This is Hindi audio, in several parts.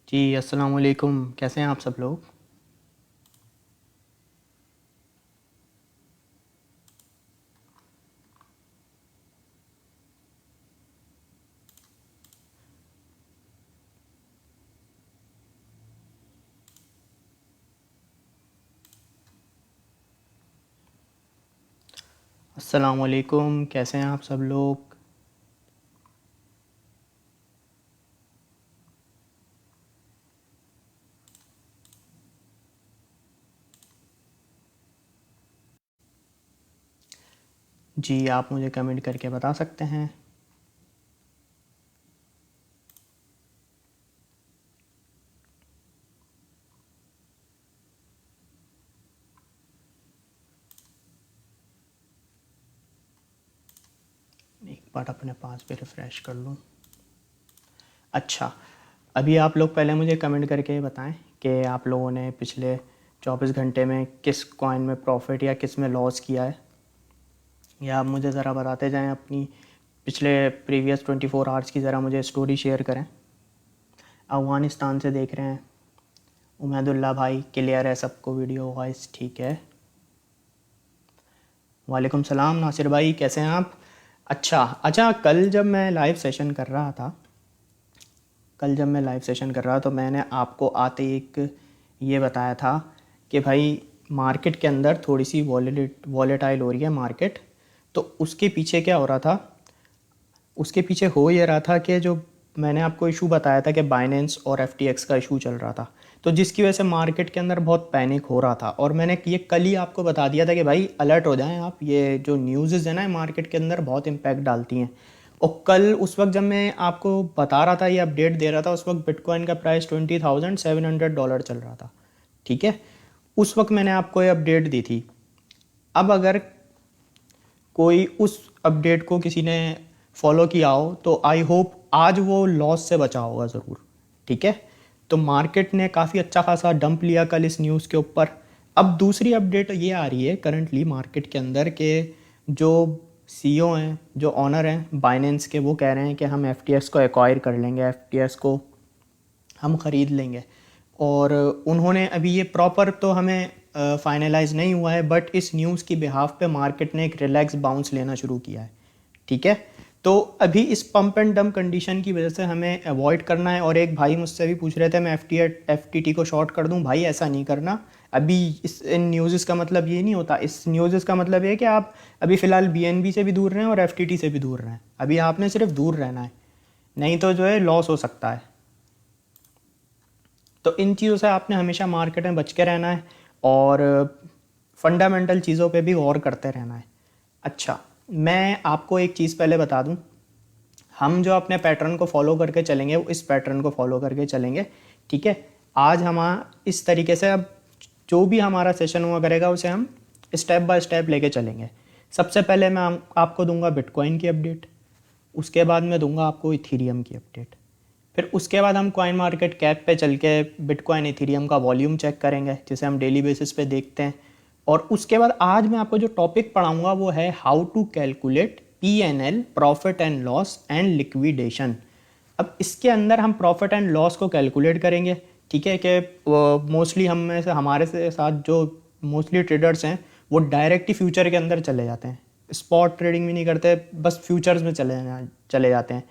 जी अस्सलाम वालेकुम। कैसे हैं आप सब लोग? अस्सलाम वालेकुम। कैसे हैं आप सब लोग? जी आप मुझे कमेंट करके बता सकते हैं। एक बार अपने पास पे रिफ़्रेश कर लूँ। अच्छा, अभी आप लोग पहले मुझे कमेंट करके बताएं कि आप लोगों ने पिछले 24 घंटे में किस कॉइन में प्रॉफिट या किस में लॉस किया है, या आप मुझे ज़रा बताते जाएं अपनी पिछले प्रीवियस 24 आवर्स की ज़रा मुझे स्टोरी शेयर करें। अफ़गानिस्तान से देख रहे हैं उमैदुल्ला भाई, क्लियर है सबको वीडियो वॉइस ठीक है? वालेकुम सलाम नासिर भाई, कैसे हैं आप? अच्छा अच्छा, कल जब मैं लाइव सेशन कर रहा तो मैंने आपको आते ही एक ये बताया था कि भाई मार्केट के अंदर थोड़ी सी वॉलेटाइल हो रही है मार्केट। तो उसके पीछे क्या हो रहा था? उसके पीछे हो ये रहा था कि जो मैंने आपको इशू बताया था कि बाइनेंस और एफटीएक्स का इशू चल रहा था, तो जिसकी वजह से मार्केट के अंदर बहुत पैनिक हो रहा था। और मैंने ये कल ही आपको बता दिया था कि भाई अलर्ट हो जाएं आप, ये जो न्यूज़ है ना मार्केट के अंदर बहुत इम्पैक्ट डालती हैं। और कल उस वक्त जब मैं आपको बता रहा था, ये अपडेट दे रहा था, उस वक्त बिटकॉइन का प्राइस $20,700 चल रहा था। ठीक है, उस वक्त मैंने आपको ये अपडेट दी थी। अब अगर कोई उस अपडेट को किसी ने फॉलो किया हो तो आई होप आज वो लॉस से बचा होगा ज़रूर। ठीक है, तो मार्केट ने काफ़ी अच्छा खासा डंप लिया कल इस न्यूज़ के ऊपर। अब दूसरी अपडेट ये आ रही है करंटली मार्केट के अंदर के जो सीईओ हैं, जो ऑनर हैं बाइनेंस के, वो कह रहे हैं कि हम एफटीएक्स को एक्वायर कर लेंगे, एफटीएक्स को हम ख़रीद लेंगे। और उन्होंने अभी ये प्रॉपर तो हमें फाइनलाइज नहीं हुआ है, बट इस न्यूज़ की बिहाफ पे मार्केट ने एक रिलैक्स बाउंस लेना शुरू किया है। ठीक है, तो अभी इस पंप एंड डंप कंडीशन की वजह से हमें अवॉइड करना है। और एक भाई मुझसे भी पूछ रहे थे मैं एफटीटी को शॉर्ट कर दूं, भाई ऐसा नहीं करना। अभी इस इन न्यूज़ का मतलब ये नहीं होता, इस न्यूज़ का मतलब ये है कि आप अभी फ़िलहाल बीएनबी से भी दूर रहें और एफटीटी से भी दूर रहें। अभी आपने सिर्फ दूर रहना है, नहीं तो जो है लॉस हो सकता है। तो इन चीज़ों से आपने हमेशा मार्केट में बच के रहना है और फंडामेंटल चीज़ों पे भी गौर करते रहना है। अच्छा, मैं आपको एक चीज़ पहले बता दूं, हम जो अपने पैटर्न को फॉलो करके चलेंगे वो इस पैटर्न को फॉलो करके चलेंगे। ठीक है, आज हम इस तरीके से अब जो भी हमारा सेशन हुआ करेगा उसे हम स्टेप बाय स्टेप लेके चलेंगे। सबसे पहले मैं आपको दूंगा बिटकॉइन की अपडेट, उसके बाद मैं दूंगा आपको इथीरियम की अपडेट, फिर उसके बाद हम कॉइन मार्केट कैप पे चल के बिटकॉइन इथीरियम का वॉल्यूम चेक करेंगे जिसे हम डेली बेसिस पे देखते हैं। और उसके बाद आज मैं आपको जो टॉपिक पढ़ाऊंगा वो है how to calculate PNL, profit and loss and liquidation. अब इसके अंदर हम प्रॉफिट एंड लॉस को कैलकुलेट करेंगे। ठीक है, कि मोस्टली हम में से हमारे से साथ जो मोस्टली ट्रेडर्स हैं वो डायरेक्ट ही फ्यूचर के अंदर चले जाते हैं, स्पॉट ट्रेडिंग भी नहीं करते, बस फ्यूचर्स में चले जाते हैं।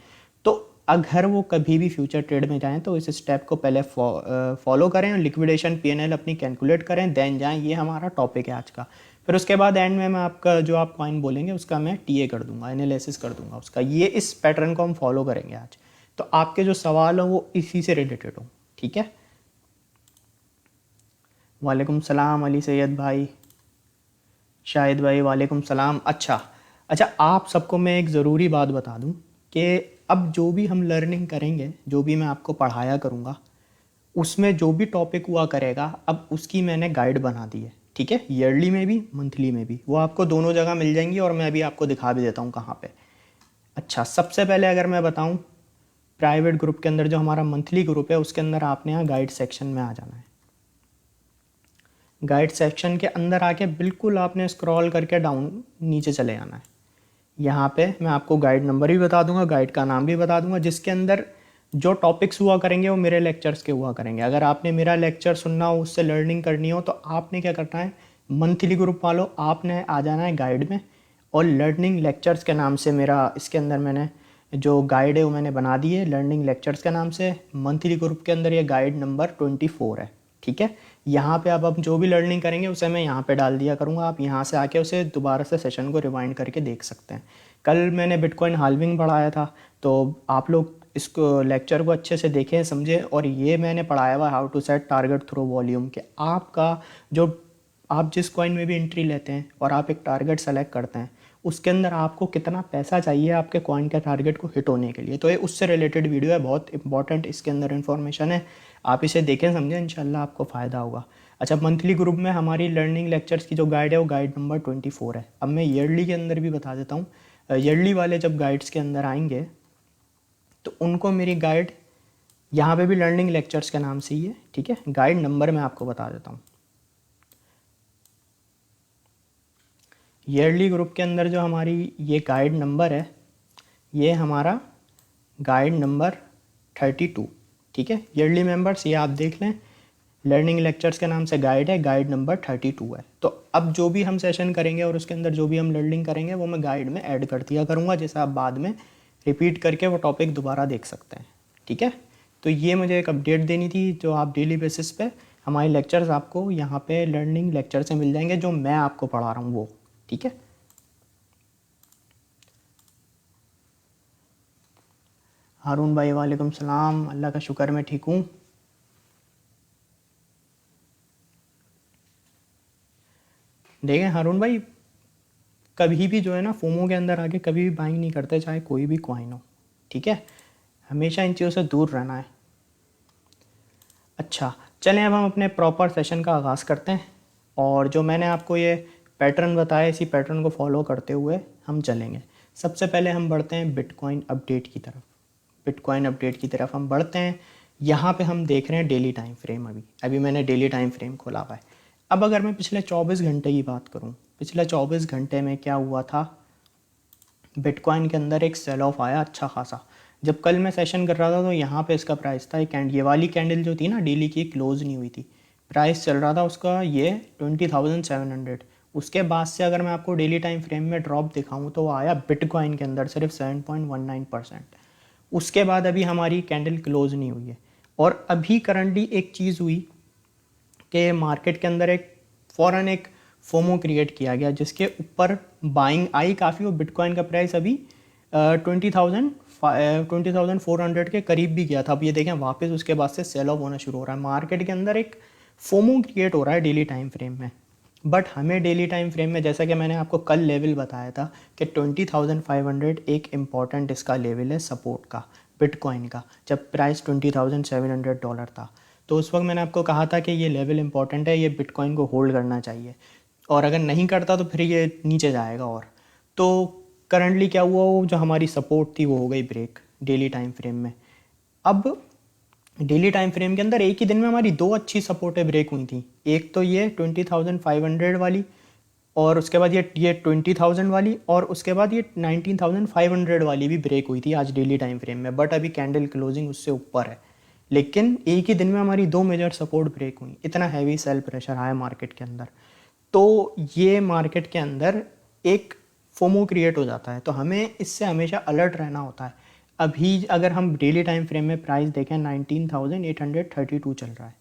तो अगर वो कभी भी फ्यूचर ट्रेड में जाएं तो इस स्टेप को पहले फॉलो करें और लिक्विडेशन पीएनएल अपनी कैलकुलेट करें, देन जाएं। ये हमारा टॉपिक है आज का। फिर उसके बाद एंड में मैं आपका जो आप कॉइन बोलेंगे उसका मैं टीए कर दूंगा, एनालिसिस कर दूंगा उसका। ये इस पैटर्न को हम फॉलो करेंगे आज। तो आपके जो सवाल हो वो इसी से रिलेटेड हो। ठीक है, वालेकुम सलाम अली सैयद भाई, शाहिद भाई वालेकुम सलाम। अच्छा अच्छा, आप सबको मैं एक ज़रूरी बात बता दूं कि अब जो भी हम लर्निंग करेंगे, जो भी मैं आपको पढ़ाया करूँगा, उसमें जो भी टॉपिक हुआ करेगा अब उसकी मैंने गाइड बना दी है। ठीक है, ईयरली में भी मंथली में भी, वो आपको दोनों जगह मिल जाएंगी और मैं अभी आपको दिखा भी देता हूँ कहाँ पे। अच्छा, सबसे पहले अगर मैं बताऊँ, प्राइवेट ग्रुप के अंदर जो हमारा मंथली ग्रुप है उसके अंदर आपने यहाँ गाइड सेक्शन में आ जाना है। गाइड सेक्शन के अंदर आके बिल्कुल आपने स्क्रॉल करके डाउन नीचे चले जाना है। यहाँ पे मैं आपको गाइड नंबर भी बता दूंगा, गाइड का नाम भी बता दूंगा, जिसके अंदर जो टॉपिक्स हुआ करेंगे वो मेरे लेक्चर्स के हुआ करेंगे। अगर आपने मेरा लेक्चर सुनना हो, उससे लर्निंग करनी हो, तो आपने क्या करना है, मंथली ग्रुप वालों आपने आ जाना है गाइड में, और लर्निंग लेक्चर्स के नाम से मेरा इसके अंदर मैंने जो गाइड है वो मैंने बना दी है लर्निंग लेक्चर्स के नाम से। मंथली ग्रुप के अंदर ये गाइड नंबर 24 है, ठीक है। यहाँ पे अब हम जो भी लर्निंग करेंगे उसे मैं यहाँ पे डाल दिया करूँगा, आप यहाँ से आके उसे दोबारा से सेशन को रिवाइंड करके देख सकते हैं। कल मैंने बिटकॉइन हाल्विंग पढ़ाया था, तो आप लोग इसको लेक्चर को अच्छे से देखें, समझें। और ये मैंने पढ़ाया हुआ how to set target through volume, के आपका जो आप जिस कॉइन में भी एंट्री लेते हैं और आप एक टारगेट सेलेक्ट करते हैं, उसके अंदर आपको कितना पैसा चाहिए आपके कॉइन के टारगेट को हिट होने के लिए। तो ये उससे रिलेटेड वीडियो है, बहुत इंपॉर्टेंट इसके अंदर इन्फॉर्मेशन है, आप इसे देखें, समझें, इंशाल्लाह आपको फ़ायदा होगा। अच्छा, मंथली ग्रुप में हमारी लर्निंग लेक्चर्स की जो गाइड है वो गाइड नंबर 24 है। अब मैं ईयरली के अंदर भी बता देता हूँ। ईयरली वाले जब गाइड्स के अंदर आएंगे तो उनको मेरी गाइड यहाँ पे भी लर्निंग लेक्चर्स के नाम से ही है, ठीक है। गाइड नंबर मैं आपको बता देता हूँ। ईयरली ग्रुप के अंदर जो हमारी ये गाइड नंबर है, ये हमारा गाइड नंबर 32, ठीक है। ईयरली मेंबर्स ये आप देख लें, लर्निंग लेक्चर्स के नाम से गाइड है, गाइड नंबर 32 है। तो अब जो भी हम सेशन करेंगे और उसके अंदर जो भी हम लर्निंग करेंगे वो मैं गाइड में ऐड कर दिया करूँगा, जैसे आप बाद में रिपीट करके वो टॉपिक दोबारा देख सकते हैं, ठीक है। तो ये मुझे एक अपडेट देनी थी, जो आप डेली बेसिस पे हमारे लेक्चर्स आपको यहाँ पे लर्निंग लेक्चर से मिल जाएंगे, जो मैं आपको पढ़ा रहा हूँ वो, ठीक है। हारून भाई वालेकुम सलाम, अल्लाह का शुक्र मैं ठीक हूँ। देखें हारून भाई, कभी भी जो है ना फोमो के अंदर आके कभी भी बाइंग नहीं करते, चाहे कोई भी कॉइन हो, ठीक है। हमेशा इन चीज़ों से दूर रहना है। अच्छा, चलें अब हम अपने प्रॉपर सेशन का आगाज़ करते हैं, और जो मैंने आपको ये पैटर्न बताया, इसी पैटर्न को फॉलो करते हुए हम चलेंगे। सबसे पहले हम बढ़ते हैं बिटकॉइन अपडेट की तरफ। बिटकॉइन अपडेट की तरफ हम बढ़ते हैं। यहाँ पे हम देख रहे हैं डेली टाइम फ्रेम। अभी मैंने डेली टाइम फ्रेम खोला हुआ है। अब अगर मैं पिछले 24 घंटे की बात करूँ, पिछले 24 घंटे में क्या हुआ था, बिटकॉइन के अंदर एक सेल ऑफ आया अच्छा खासा। जब कल मैं सेशन कर रहा था तो यहाँ पे इसका प्राइस था, ये वाली कैंडल जो थी ना डेली की, क्लोज नहीं हुई थी, प्राइस चल रहा था उसका ये 20,700। उसके बाद से अगर मैं आपको डेली टाइम फ्रेम में ड्रॉप दिखाऊं तो वो आया बिटकॉइन के अंदर सिर्फ 7.19%। उसके बाद अभी हमारी कैंडल क्लोज नहीं हुई है। और अभी करंटली एक चीज़ हुई कि मार्केट के अंदर एक फ़ौरन एक फोमो क्रिएट किया गया, जिसके ऊपर बाइंग आई काफ़ी, और बिटकॉइन का प्राइस अभी 20,400 के करीब भी गया था। अब ये देखें वापस उसके बाद से सेल ऑफ होना शुरू हो रहा है। मार्केट के अंदर एक फोमो क्रिएट हो रहा है डेली टाइम फ्रेम में। बट हमें डेली टाइम फ्रेम में, जैसा कि मैंने आपको कल लेवल बताया था कि 20,500 एक इम्पॉर्टेंट इसका लेवल है सपोर्ट का, बिटकॉइन का। जब प्राइस $20,700 था तो उस वक्त मैंने आपको कहा था कि ये लेवल इंपॉर्टेंट है, ये बिटकॉइन को होल्ड करना चाहिए, और अगर नहीं करता तो फिर ये नीचे जाएगा। और तो करंटली क्या हुआ, वो जो हमारी सपोर्ट थी वो हो गई ब्रेक डेली टाइम फ्रेम में। अब डेली टाइम फ्रेम के अंदर एक ही दिन में हमारी दो अच्छी सपोर्टें ब्रेक हुई थी। एक तो ये 20,500 वाली, और उसके बाद ये 20,000 वाली, और उसके बाद ये 19,500 वाली भी ब्रेक हुई थी आज डेली टाइम फ्रेम में। बट अभी कैंडल क्लोजिंग उससे ऊपर है, लेकिन एक ही दिन में हमारी दो मेजर सपोर्ट ब्रेक हुई। इतना हैवी सेल प्रेशर आया मार्केट के अंदर, तो ये मार्केट के अंदर एक फोमो क्रिएट हो जाता है। तो हमें इससे हमेशा अलर्ट रहना होता है। अभी अगर हम डेली टाइम फ्रेम में प्राइस देखें, 19,832 चल रहा है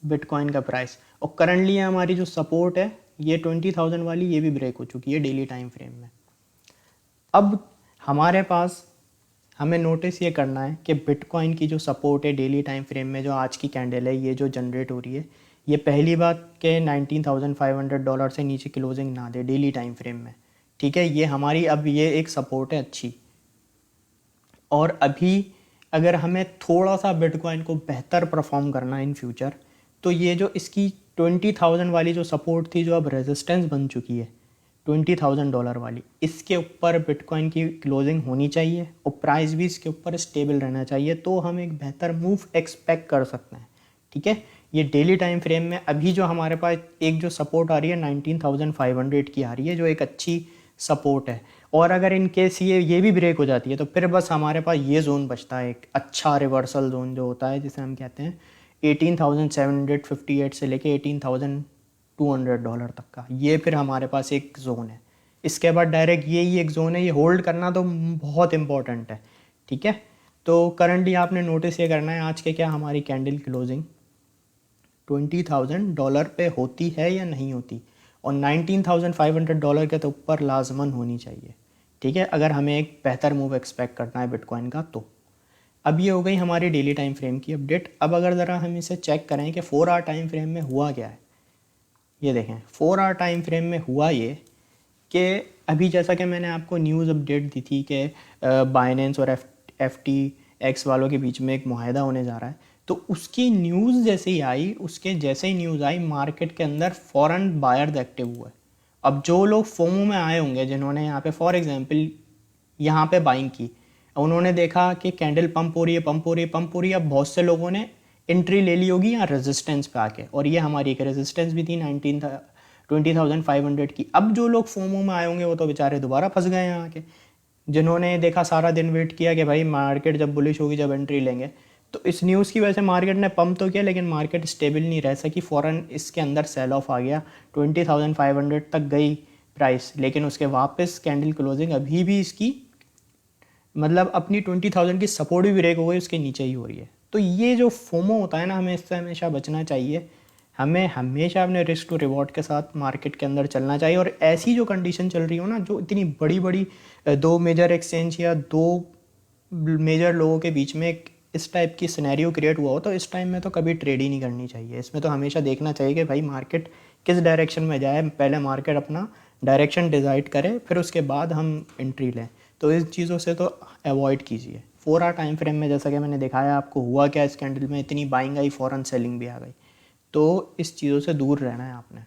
बिटकॉइन का प्राइस, और करंटली हमारी जो सपोर्ट है ये 20,000 वाली, ये भी ब्रेक हो चुकी है डेली टाइम फ्रेम में। अब हमारे पास हमें नोटिस ये करना है कि बिटकॉइन की जो सपोर्ट है डेली टाइम फ्रेम में, जो आज की कैंडल है ये जो जनरेट हो रही है, ये पहली बात कि $19,500 से नीचे क्लोजिंग ना दे डेली टाइम फ्रेम में, ठीक है। ये हमारी अब ये एक सपोर्ट है अच्छी। और अभी अगर हमें थोड़ा सा बिटकॉइन को बेहतर परफॉर्म करना है इन फ्यूचर, तो ये जो इसकी 20,000 वाली जो सपोर्ट थी, जो अब रेजिस्टेंस बन चुकी है $20,000 वाली, इसके ऊपर बिटकॉइन की क्लोजिंग होनी चाहिए और प्राइस भी इसके ऊपर स्टेबल रहना चाहिए, तो हम एक बेहतर मूव एक्सपेक्ट कर सकते हैं, ठीक है। ये डेली टाइम फ्रेम में अभी जो हमारे पास एक जो सपोर्ट आ रही है 19,500 की आ रही है, जो एक अच्छी सपोर्ट है। और अगर इन केस ये भी ब्रेक हो जाती है तो फिर बस हमारे पास ये जोन बचता है, एक अच्छा रिवर्सल जोन जो होता है, जिसे हम कहते हैं 18,758 से लेके $18,200 तक का। ये फिर हमारे पास एक जोन है। इसके बाद डायरेक्ट यही एक जोन है, ये होल्ड करना तो बहुत इंपॉर्टेंट है, ठीक है। तो करंटली आपने नोटिस ये करना है आज के क्या हमारी कैंडल क्लोजिंग $20,000 पे होती है या नहीं होती, और $19,500 के तो ऊपर लाजमन होनी चाहिए, ठीक है, अगर हमें एक बेहतर मूव एक्सपेक्ट करना है बिटकॉइन का तो। अब ये हो गई हमारी डेली टाइम फ्रेम की अपडेट। अब अगर ज़रा हम इसे चेक करें कि 4 आवर टाइम फ्रेम में हुआ क्या है, ये देखें 4 आवर टाइम फ्रेम में हुआ ये कि अभी जैसा कि मैंने आपको न्यूज़ अपडेट दी थी कि बाइनेंस और FTX वालों के बीच में एक मुआहदा होने जा रहा है, तो उसकी न्यूज़ जैसे ही आई, उसके जैसे ही न्यूज़ आई मार्केट के अंदर फ़ौरन बायर्स एक्टिव हुए। अब जो लोग फोमो में आए होंगे, जिन्होंने यहाँ पे फॉर एग्जांपल यहाँ पे बाइंग की, उन्होंने देखा कि कैंडल पंप हो रही है, पंप हो रही है, पंप हो रही है, अब बहुत से लोगों ने एंट्री ले ली होगी यहाँ रेजिस्टेंस पे आके, और ये हमारी एक रेजिस्टेंस भी थी 20,500 की। अब जो लोग फोमो में आए होंगे वो तो बेचारे दोबारा फंस गए यहाँ आके, जिन्होंने देखा सारा दिन वेट किया कि भाई मार्केट जब बुलिश होगी जब एंट्री लेंगे। तो इस न्यूज़ की वजह से मार्केट ने पंप तो किया, लेकिन मार्केट स्टेबल नहीं रह सकी, फ़ौरन इसके अंदर सेल ऑफ आ गया, 20,500 तक गई प्राइस, लेकिन उसके वापस कैंडल क्लोजिंग अभी भी इसकी मतलब अपनी 20,000 की सपोर्ट भी ब्रेक हो गई, उसके नीचे ही हो रही है। तो ये जो फोमो होता है ना, हमें इससे हमेशा बचना चाहिए। हमें हमेशा अपने रिस्क टू रिवॉर्ड के साथ मार्केट के अंदर चलना चाहिए, और ऐसी जो कंडीशन चल रही हो ना, जो इतनी बड़ी बड़ी दो मेजर एक्सचेंज या दो मेजर लोगों के बीच में एक इस टाइप की सिनेरियो क्रिएट हुआ हो, तो इस टाइम में तो कभी ट्रेड ही नहीं करनी चाहिए। इसमें तो हमेशा देखना चाहिए कि भाई मार्केट किस डायरेक्शन में जाए, पहले मार्केट अपना डायरेक्शन डिसाइड करे, फिर उसके बाद हम एंट्री लें। तो इस चीज़ों से तो अवॉइड कीजिए। 4 आवर टाइम फ्रेम में जैसा कि मैंने दिखाया आपको, हुआ क्या, इस कैंडल में इतनी बाइंग आई, फ़ौरन सेलिंग भी आ गई, तो इस चीज़ों से दूर रहना है आपने।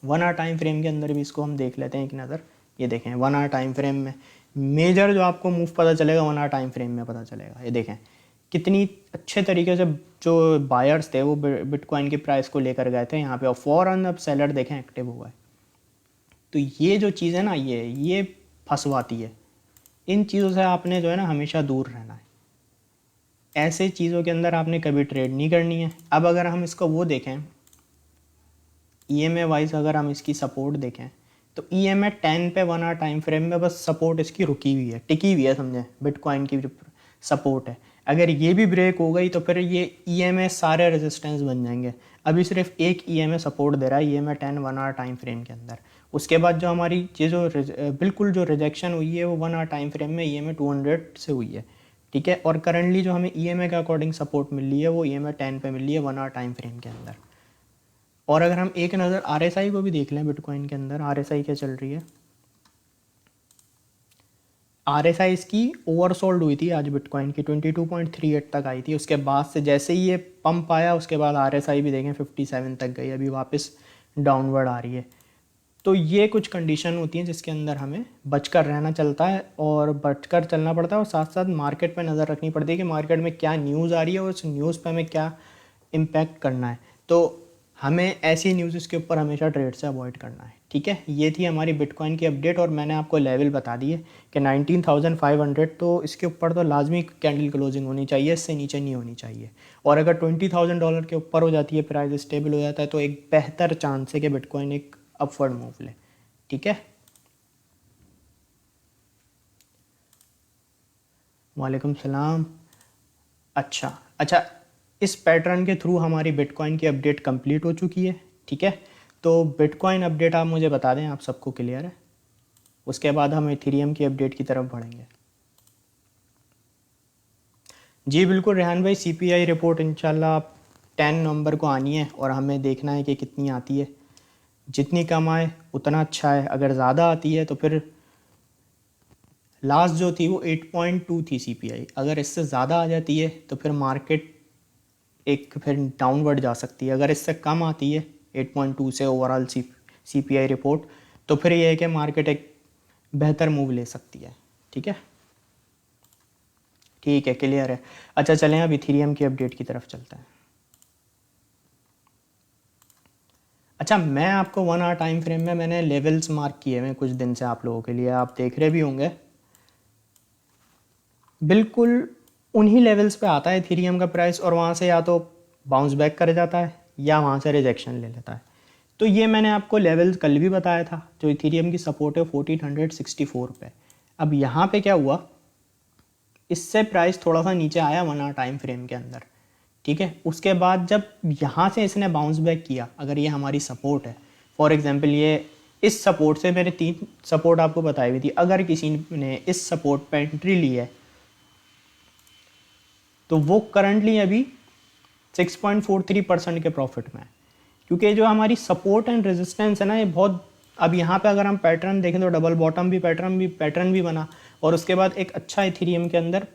1 आवर टाइम फ्रेम के अंदर भी इसको हम देख लेते हैं एक नज़र। ये देखें 1 आवर टाइम फ्रेम में मेजर जो आपको मूव पता चलेगा 1 आवर टाइम फ्रेम में पता चलेगा। ये देखें कितनी अच्छे तरीके से जो बायर्स थे वो बिटकॉइन की प्राइस को लेकर गए थे यहाँ पे, और फ़ौरन अब सेलर देखें एक्टिव हुआ है। तो ये जो चीज़ है ना, ये फंसवाती है। इन चीज़ों से आपने जो है ना हमेशा दूर रहना है। ऐसे चीज़ों के अंदर आपने कभी ट्रेड नहीं करनी है। अब अगर हम इसको वो देखें EMA वाइज, अगर हम इसकी सपोर्ट देखें तो EMA 10 पे 1 आवर टाइम फ्रेम में बस सपोर्ट इसकी रुकी हुई है, टिकी हुई है, समझें बिटकॉइन की जो सपोर्ट है। अगर ये भी ब्रेक हो गई तो फिर ये EMA सारे रेजिस्टेंस बन जाएंगे। अभी सिर्फ एक EMA सपोर्ट दे रहा है, EMA 10 1 आवर टाइम फ्रेम के अंदर। उसके बाद जो हमारी ये जो बिल्कुल जो रिजेक्शन हुई है वो 1 आवर टाइम फ्रेम में EMA 200 से हुई है, ठीक है। और करंटली जो हमें EMA के अकॉर्डिंग सपोर्ट मिल रही है वो EMA 10 पे मिल रही है 1 आवर टाइम फ्रेम के अंदर। और अगर हम एक नज़र RSI को भी देख लें, बिटकॉइन के अंदर RSI क्या चल रही है, RSI इसकी ओवरसोल्ड हुई थी आज बिटकॉइन की, 22.38 तक आई थी। उसके बाद से जैसे ही ये पंप आया उसके बाद RSI भी देखें 57 तक गई, अभी वापस डाउनवर्ड आ रही है। तो ये कुछ कंडीशन होती हैं जिसके अंदर हमें बचकर रहना चलता है और बचकर चलना पड़ता है, और साथ साथ मार्केट पे नज़र रखनी पड़ती है कि मार्केट में क्या न्यूज़ आ रही है और उस न्यूज़ पे हमें क्या इम्पैक्ट करना है। तो हमें ऐसी न्यूज़ के ऊपर हमेशा ट्रेड से अवॉइड करना है, ठीक है। ये थी हमारी बिटकॉइन की अपडेट, और मैंने आपको लेवल बता दिए कि 19,500, तो इसके ऊपर तो लाजमी कैंडल क्लोजिंग होनी चाहिए, इससे नीचे नहीं होनी चाहिए। और अगर $20,000 के ऊपर हो जाती है, प्राइस स्टेबल हो जाता है, तो एक बेहतर चांस है कि बिटकॉइन एक अपवर्ड मूव ले, ठीक है। वालेकुम सलाम। अच्छा अच्छा, इस पैटर्न के थ्रू हमारी बिटकॉइन की अपडेट कंप्लीट हो चुकी है, ठीक है। तो बिटकॉइन अपडेट आप मुझे बता दें, आप सबको क्लियर है? उसके बाद हम इथेरियम की अपडेट की तरफ बढ़ेंगे। जी बिल्कुल रेहान भाई, CPI रिपोर्ट इंशाल्लाह 10 नवंबर को आनी है, और हमें देखना है कि कितनी आती है। जितनी कम आए उतना अच्छा है, अगर ज़्यादा आती है तो फिर लास्ट जो थी वो 8.2 थी CPI, अगर इससे ज़्यादा आ जाती है तो फिर मार्केट एक फिर डाउनवर्ड जा सकती है। अगर इससे कम आती है 8.2 से ओवरऑल CPI रिपोर्ट, तो फिर ये है कि मार्केट एक बेहतर मूव ले सकती है, ठीक है। ठीक है, क्लियर है। अच्छा चलें अब इथेरियम की अपडेट की तरफ चलते हैं। अच्छा, मैं आपको 1 आवर टाइम फ्रेम में मैंने लेवल्स मार्क किए हैं कुछ दिन से आप लोगों के लिए, आप देख रहे भी होंगे। बिल्कुल उन्हीं लेवल्स पे आता है इथेरियम का प्राइस, और वहाँ से या तो बाउंस बैक कर जाता है या वहाँ से रिजेक्शन ले लेता है। तो ये मैंने आपको लेवल्स कल भी बताया था, जो इथेरियम की सपोर्ट है 1464 पे। अब यहाँ पे क्या हुआ, इससे प्राइस थोड़ा सा नीचे आया 1 आवर टाइम फ्रेम के अंदर, ठीक है। उसके बाद जब यहाँ से इसने बाउंस बैक किया, अगर ये हमारी सपोर्ट है, फॉर एग्जांपल ये इस सपोर्ट से, मैंने 3 सपोर्ट आपको बताई हुई थी, अगर किसी ने इस सपोर्ट पे एंट्री ली है तो वो करंटली अभी 6.43% के प्रॉफिट में है, क्योंकि जो हमारी सपोर्ट एंड रेजिस्टेंस है ना, ये बहुत, अब यहाँ पे अगर हम पैटर्न देखें तो डबल बॉटम भी पैटर्न भी बना, और उसके बाद एक अच्छा इथेरियम के अंदर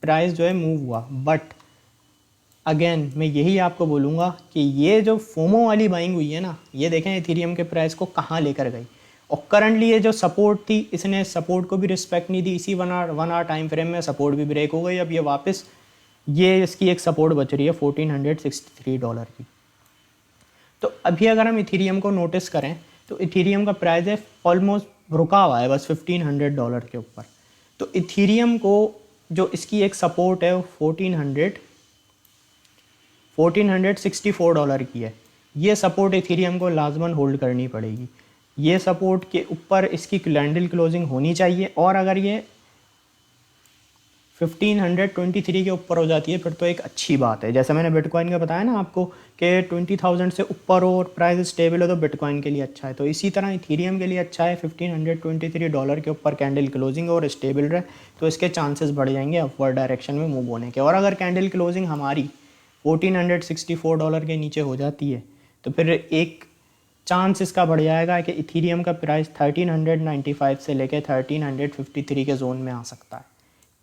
प्राइस जो है मूव हुआ। बट अगेन मैं यही आपको बोलूँगा कि ये जो फोमो वाली बाइंग हुई है ना, ये देखें इथेरियम के प्राइस को कहाँ लेकर गई। और करंटली ये जो सपोर्ट थी, इसने सपोर्ट को भी रिस्पेक्ट नहीं दी, इसी 1 आवर टाइम फ्रेम में सपोर्ट भी ब्रेक हो गई। अब ये वापस, ये इसकी एक सपोर्ट बच रही है $1463 की। तो अभी अगर हम इथेरियम को नोटिस करें तो इथेरियम का प्राइस है ऑलमोस्ट रुका हुआ है बस $1500 के ऊपर। तो इथेरियम को जो इसकी एक सपोर्ट है वो 1464 की है। ये सपोर्ट इथेरियम को लाजमन होल्ड करनी पड़ेगी। ये सपोर्ट के ऊपर इसकी कैंडल क्लोजिंग होनी चाहिए, और अगर ये 1523 के ऊपर हो जाती है फिर तो एक अच्छी बात है। जैसे मैंने बिटकॉइन का बताया ना आपको कि 20,000 से ऊपर हो और प्राइस स्टेबल हो तो बिटकॉइन के लिए अच्छा है, तो इसी तरह इथेरियम के लिए अच्छा है। $1523 के ऊपर कैंडल क्लोजिंग और स्टेबल रहे तो इसके चांसेस बढ़ जाएंगे अपवर्ड डायरेक्शन में मूव होने के। और अगर कैंडल क्लोजिंग हमारी $1464 के नीचे हो जाती है तो फिर एक चांस इसका बढ़ जाएगा कि इथेरियम का प्राइस 1395 से लेकर 1353 के जोन में आ सकता है,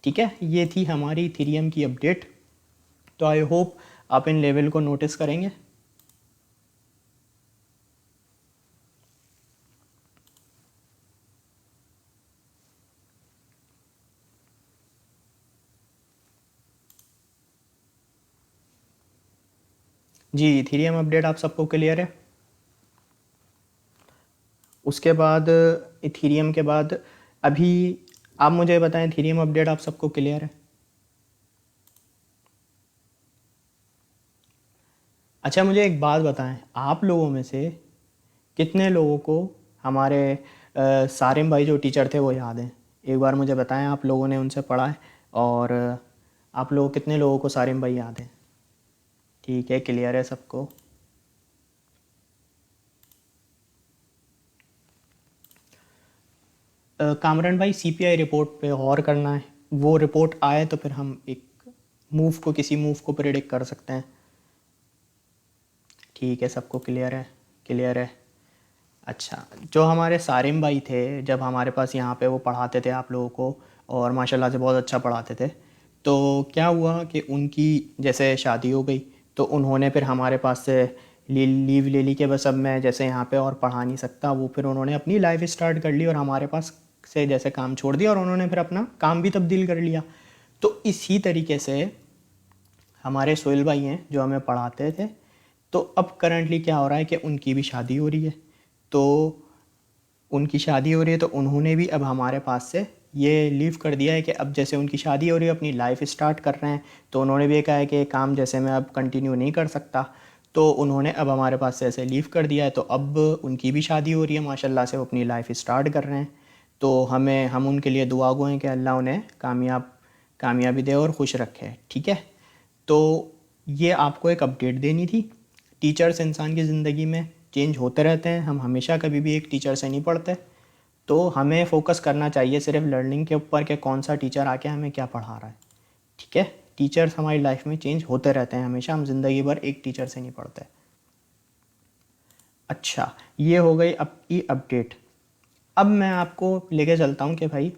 ठीक है। ये थी हमारी इथेरियम की अपडेट। तो आई होप आप इन लेवल को नोटिस करेंगे। जी, इथेरियम अपडेट आप सबको क्लियर है। उसके बाद इथेरियम के बाद अभी आप मुझे बताएं, इथेरियम अपडेट आप सबको क्लियर है। अच्छा, मुझे एक बात बताएं, आप लोगों में से कितने लोगों को हमारे सारिम भाई जो टीचर थे वो याद हैं? एक बार मुझे बताएं, आप लोगों ने उनसे पढ़ा है, और आप लोग कितने लोगों को सारिम भाई याद हैं? ठीक है, क्लियर है सबको। कामरान भाई, सीपीआई रिपोर्ट पे गौर करना है, वो रिपोर्ट आए तो फिर हम एक किसी मूव को प्रिडिक्ट कर सकते हैं। ठीक है, सबको क्लियर है, क्लियर है। अच्छा, जो हमारे सारिम भाई थे जब हमारे पास यहाँ पे वो पढ़ाते थे आप लोगों को, और माशाल्लाह से बहुत अच्छा पढ़ाते थे, तो क्या हुआ कि उनकी जैसे शादी हो गई तो उन्होंने फिर हमारे पास से लीव ले ली कि बस अब मैं जैसे यहाँ पे और पढ़ा नहीं सकता। वो फिर उन्होंने अपनी लाइफ स्टार्ट कर ली और हमारे पास से जैसे काम छोड़ दिया, और उन्होंने फिर अपना काम भी तब्दील कर लिया। तो इसी तरीके से हमारे सोहेल भाई हैं जो हमें पढ़ाते थे, तो अब करंटली क्या हो रहा है कि उनकी भी शादी हो रही है। तो उनकी शादी हो रही है तो उन्होंने भी अब हमारे पास से ये लीव कर दिया है कि अब जैसे उनकी शादी हो रही है, अपनी लाइफ स्टार्ट कर रहे हैं, तो उन्होंने भी ये कहा है कि काम जैसे मैं अब कंटिन्यू नहीं कर सकता, तो उन्होंने अब हमारे पास से ऐसे लीव कर दिया है। तो अब उनकी भी शादी हो रही है, माशाल्लाह से वो अपनी लाइफ स्टार्ट कर रहे हैं। तो हम उनके लिए दुआ गो हैं कि अल्लाह उन्हें कामयाबी दे और खुश रखे, ठीक है। तो ये आपको एक अपडेट देनी थी। टीचर्स इंसान की ज़िंदगी में चेंज होते रहते हैं, हम हमेशा कभी भी एक टीचर से नहीं पढ़ते, तो हमें फोकस करना चाहिए सिर्फ लर्निंग के ऊपर कि कौन सा टीचर आके हमें क्या पढ़ा रहा है, ठीक है। टीचर्स हमारी लाइफ में चेंज होते रहते हैं हमेशा, हम ज़िंदगी भर एक टीचर से नहीं पढ़ते। अच्छा, ये हो गई आपकी अपडेट। अब मैं आपको लेके चलता हूँ कि भाई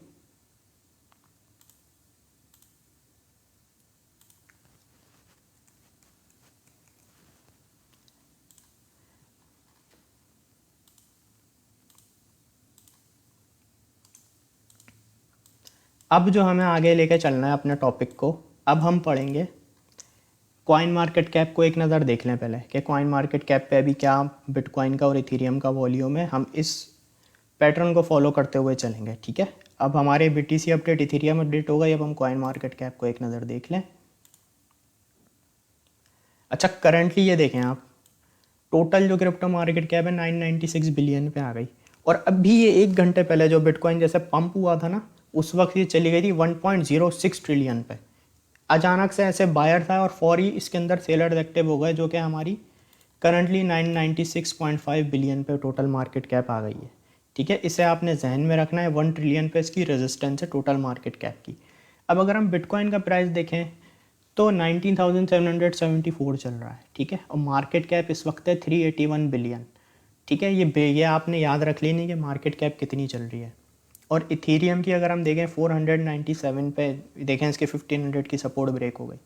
अब जो हमें आगे लेके चलना है अपने टॉपिक को, अब हम पढ़ेंगे कॉइन मार्केट कैप को एक नज़र देख लें पहले कि कॉइन मार्केट कैप पे अभी क्या बिटकॉइन का और इथेरियम का वॉल्यूम है। हम इस पैटर्न को फॉलो करते हुए चलेंगे, ठीक है। अब हमारे BTC अपडेट, इथेरियम अपडेट हो गई। अब हम कॉइन मार्केट कैप को एक नज़र देख लें। अच्छा, करंटली ये देखें आप, टोटल जो क्रिप्टो मार्केट कैप है 996 बिलियन पे आ गई। और अभी ये 1 घंटे पहले जो बिटकॉइन जैसे पंप हुआ था ना, उस वक्त ये चली गई थी 1.06 ट्रिलियन पे। अचानक से ऐसे बायर था और फौरी इसके अंदर सेलर एक्टिव हो गए, जो कि हमारी करंटली 996.5 बिलियन पे टोटल मार्केट कैप आ गई है, ठीक है। इसे आपने जहन में रखना है। 1 ट्रिलियन पे इसकी रेजिस्टेंस है टोटल मार्केट कैप की। अब अगर हम बिटकॉइन का प्राइस देखें तो 19,774 चल रहा है, ठीक है। और मार्केट कैप इस वक्त है 381 बिलियन, ठीक है। ये आपने याद रख लेनी कि मार्केट कैप कितनी चल रही है। और इथेरियम की अगर हम देखें 497 पे देखें, इसके 1500 की सपोर्ट ब्रेक हो गई।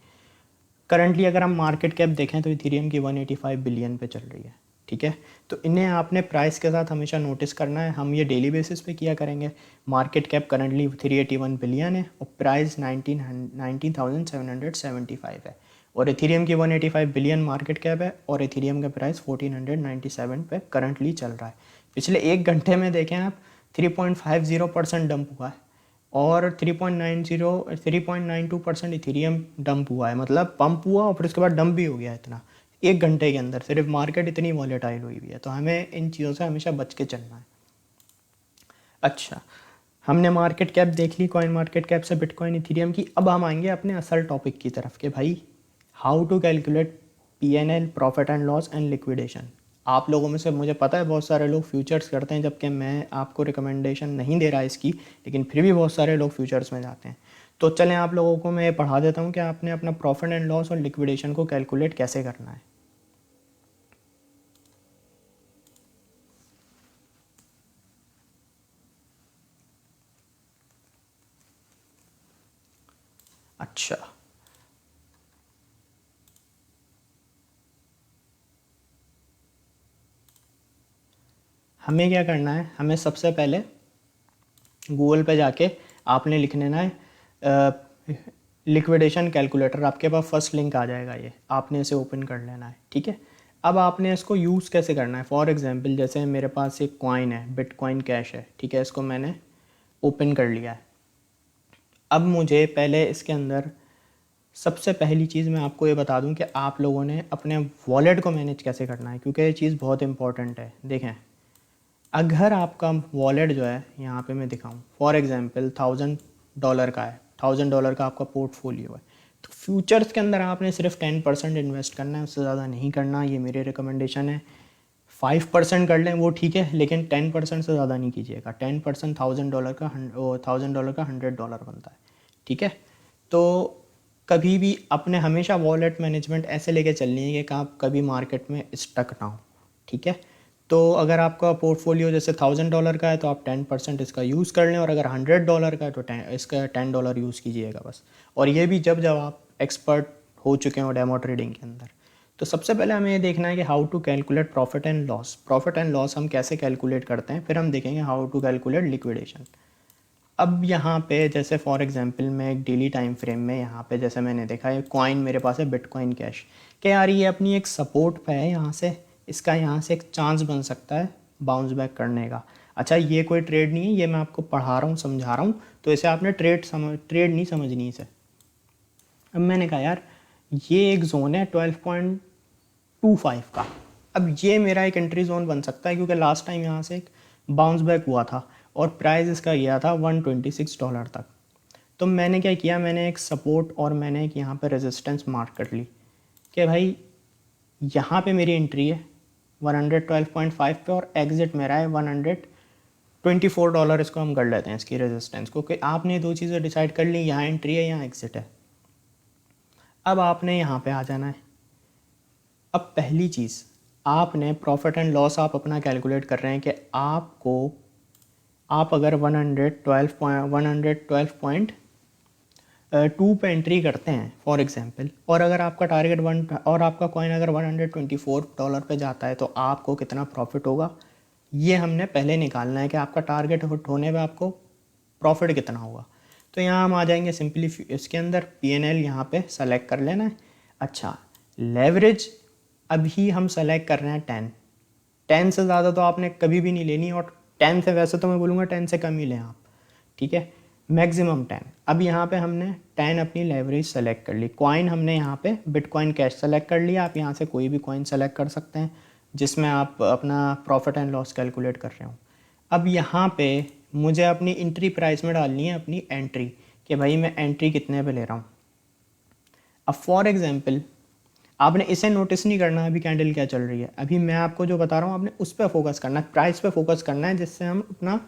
करंटली अगर हम मार्केट कैप देखें तो इथेरियम की 185 बिलियन पे चल रही है, ठीक है। तो इन्हें आपने प्राइस के साथ हमेशा नोटिस करना है। हम ये डेली बेसिस पे किया करेंगे। मार्केट कैप करंटली 381 बिलियन है और प्राइस 19,775 है। और इथेरियम की 185 बिलियन मार्केट कैप है और इथेरियम का प्राइस 1497 पे करंटली चल रहा है। पिछले 1 घंटे में देखें आप 3.50% डंप हुआ है और 3.92% इथेरियम डंप हुआ है। मतलब पंप हुआ और फिर उसके बाद डंप भी हो गया इतना 1 घंटे के अंदर। सिर्फ मार्केट इतनी वॉलेटाइल हुई हुई है, तो हमें इन चीज़ों से हमेशा बच के चलना है। अच्छा, हमने मार्केट कैप देख ली कॉइन मार्केट कैप से बिटकॉइन इथेरियम की। अब हम आएंगे अपने असल टॉपिक की तरफ कि भाई how to calculate PNL, profit and loss and liquidation. आप लोगों में से मुझे पता है बहुत सारे लोग फ्यूचर्स करते हैं, जबकि मैं आपको रिकमेंडेशन नहीं दे रहा इसकी, लेकिन फिर भी बहुत सारे लोग फ्यूचर्स में जाते हैं। तो चलें आप लोगों को मैं पढ़ा देता हूँ कि आपने अपना प्रॉफिट एंड लॉस और लिक्विडेशन को कैलकुलेट कैसे करना है। अच्छा, हमें क्या करना है, हमें सबसे पहले गूगल पे जाके आपने लिख लेना है लिक्विडेशन कैलकुलेटर। आपके पास फर्स्ट लिंक आ जाएगा, ये आपने इसे ओपन कर लेना है, ठीक है। अब आपने इसको यूज़ कैसे करना है। फॉर एग्जांपल जैसे मेरे पास एक कॉइन है, बिटकॉइन कैश है, ठीक है। इसको मैंने ओपन कर लिया है। अब मुझे पहले इसके अंदर सबसे पहली चीज़ मैं आपको ये बता दूं कि आप लोगों ने अपने वॉलेट को मैनेज कैसे करना है, क्योंकि ये चीज़ बहुत इंपॉर्टेंट है। देखें, अगर आपका वॉलेट जो है, यहाँ पे मैं दिखाऊं, फॉर एग्जांपल $1000 का है, $1000 का आपका पोर्टफोलियो है, तो फ्यूचर्स के अंदर आपने सिर्फ 10% इन्वेस्ट करना है, उससे ज़्यादा नहीं करना। ये मेरी रिकमेंडेशन है। 5% कर लें वो ठीक है, लेकिन 10% से ज़्यादा नहीं कीजिएगा। 10% $1000 का $100 बनता है, ठीक है। तो कभी भी अपने हमेशा वॉलेट मैनेजमेंट ऐसे लेके चलनी है कि आप कभी मार्केट में स्टक ना हो, ठीक है। तो अगर आपका पोर्टफोलियो जैसे $1000 का है तो आप 10% इसका यूज़ कर लें, और अगर $100 का है तो इसका $10 यूज़ कीजिएगा बस। और ये भी जब जब आप एक्सपर्ट हो चुके हो डेमो ट्रेडिंग के अंदर। तो सबसे पहले हमें ये देखना है कि how to calculate profit and loss. Profit and loss हम कैसे कैलकुलेट करते हैं, फिर हम देखेंगे हाउ टू कैलकुलेट लिक्विडेशन। अब यहाँ पे जैसे फॉर एग्जांपल मैं एक डेली टाइम फ्रेम में यहाँ पे जैसे मैंने देखा है कॉइन मेरे पास है बिटकॉइन कैश, कि यार ये अपनी एक सपोर्ट पे है, यहाँ से इसका यहाँ से एक चांस बन सकता है बाउंस बैक करने का। अच्छा, ये कोई ट्रेड नहीं है, ये मैं आपको पढ़ा रहा हूँ, समझा रहा हूँ, तो इसे आपने ट्रेड नहीं समझनी इसे। अब मैंने कहा यार ये एक जोन है 12.25 का। अब ये मेरा एक एंट्री जोन बन सकता है, क्योंकि लास्ट टाइम यहाँ से एक बाउंस बैक हुआ था और प्राइस इसका गया था $126 तक। तो मैंने क्या किया, मैंने एक सपोर्ट और मैंने एक यहाँ पे रेजिस्टेंस मार्क कर ली कि भाई यहाँ पे मेरी एंट्री है 112.5 पे और एग्ज़िट मेरा है $124। इसको हम कर लेते हैं इसकी रेजिस्टेंस को, कि आपने दो चीज़ें डिसाइड कर ली, यहाँ एंट्री है यहाँ एग्ज़िट है। अब आपने यहाँ पे आ जाना है। अब पहली चीज़ आपने प्रॉफिट एंड लॉस आप अपना कैलकुलेट कर रहे हैं कि आप अगर 112.2 पे एंट्री करते हैं फॉर एग्जांपल, और अगर आपका टारगेट और आपका कॉइन अगर $124 पे जाता है तो आपको कितना प्रॉफिट होगा, ये हमने पहले निकालना है कि आपका टारगेट हिट होने पे आपको प्रॉफिट कितना होगा। तो यहाँ हम आ जाएंगे सिंपली इसके अंदर PNL यहाँ पे सेलेक्ट कर लेना है। अच्छा, लेवरेज अभी हम सेलेक्ट कर रहे हैं 10 से ज़्यादा तो आपने कभी भी नहीं लेनी, और 10 से वैसे तो मैं बोलूँगा 10 से कम ही लें आप, ठीक है, मैक्सिमम 10। अब यहाँ पे हमने 10 अपनी लेवरेज सेलेक्ट कर ली। कॉइन हमने यहाँ पे बिटकॉइन कैश सेलेक्ट कर लिया। आप यहाँ से कोई भी कॉइन सेलेक्ट कर सकते हैं जिसमें आप अपना प्रॉफिट एंड लॉस कैलकुलेट कर रहे हो। अब यहाँ पे मुझे अपनी एंट्री प्राइस में डालनी है अपनी एंट्री, कि भाई मैं एंट्री कितने पे ले रहा हूँ। अब फॉर एग्जांपल आपने इसे नोटिस नहीं करना अभी कैंडल क्या चल रही है, अभी मैं आपको जो बता रहा हूँ आपने उस पर फोकस करना है, प्राइस पे फोकस करना है, जिससे हम अपना